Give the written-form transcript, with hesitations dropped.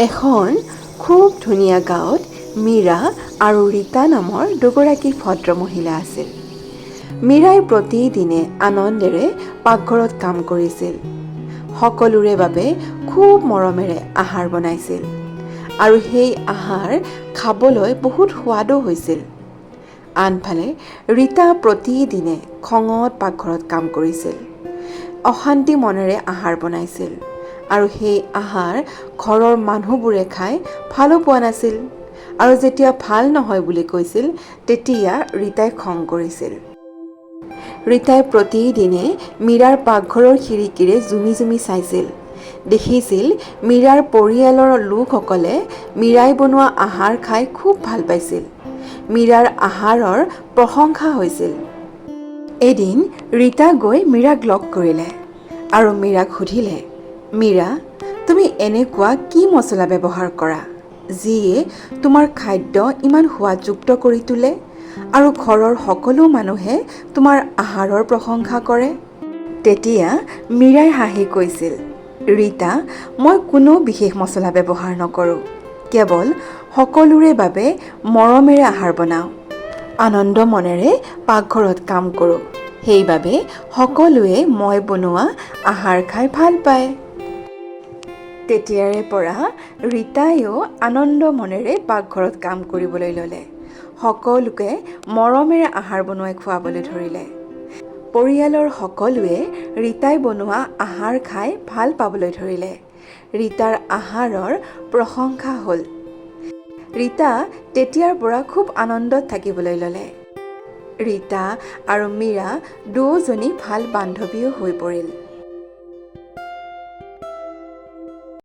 এখন খুব ধুনীয়া গাঁৱত মীৰা আৰু ৰীতা নামৰ দুগৰাকী ভদ্ৰ মহিলা আছিল। মীৰাই প্ৰতিদিনে আনন্দেৰে পাকঘৰত কাম কৰিছিল। সকলোৰে বাবে খুব মৰমেৰে আহাৰ বনাইছিল আৰু সেই আহাৰ খাবলৈ বহুত সোৱাদো হৈছিল। আনফালে ৰীতা প্ৰতিদিনে খঙত পাকঘৰত কাম কৰিছিল, অশান্তি মনেৰে আহাৰ বনাইছিল আৰু সেই আহাৰ ঘৰৰ মানুহবোৰে খাই ভালো পোৱা নাছিল আৰু যেতিয়া ভাল নহয় বুলি কৈছিল তেতিয়া ৰীতাই খং কৰিছিল। ৰীতাই প্ৰতিদিনে মীৰাৰ পাকঘৰৰ খিৰিকীৰে জুমি জুমি চাইছিল। দেখিছিল মীৰাৰ পৰিয়ালৰ লোকসকলে মীৰাই বনোৱা আহাৰ খাই খুব ভাল পাইছিল। মীৰাৰ আহাৰৰ প্ৰশংসা হৈছিল। এদিন ৰীতা গৈ মীৰাক লগ কৰিলে আৰু মীৰাক সুধিলে, মীৰা, তুমি এনেকুৱা কি মছলা ব্যৱহাৰ কৰা যিয়ে তোমাৰ খাদ্য ইমান সোৱাদযুক্ত কৰি তোলে আৰু ঘৰৰ সকলো মানুহে তোমাৰ আহাৰৰ প্ৰশংসা কৰে? তেতিয়া মীৰাই হাঁহি কৈছিল, ৰীতা, মই কোনো বিশেষ মছলা ব্যৱহাৰ নকৰোঁ, কেৱল সকলোৰে বাবে মৰমেৰে আহাৰ বনাওঁ। আনন্দ মনেৰে পাকঘৰত কাম কৰোঁ, সেইবাবে সকলোৱে মই বনোৱা আহাৰ খাই ভাল পায়। তেতিয়াৰে পৰা ৰীতাইও আনন্দ মনেৰে পাকঘৰত কাম কৰিবলৈ ল'লে। সকলোকে মৰমেৰে আহাৰ বনোৱাই খুৱাবলৈ ধৰিলে। পৰিয়ালৰ সকলোৱে ৰীতাই বনোৱা আহাৰ খাই ভাল পাবলৈ ধৰিলে। ৰীতাৰ আহাৰৰ প্ৰশংসা হ'ল। ৰীতা তেতিয়াৰ পৰা খুব আনন্দত থাকিবলৈ ল'লে। ৰীতা আৰু মীৰা দুয়োজনী ভাল বান্ধৱীও হৈ পৰিল।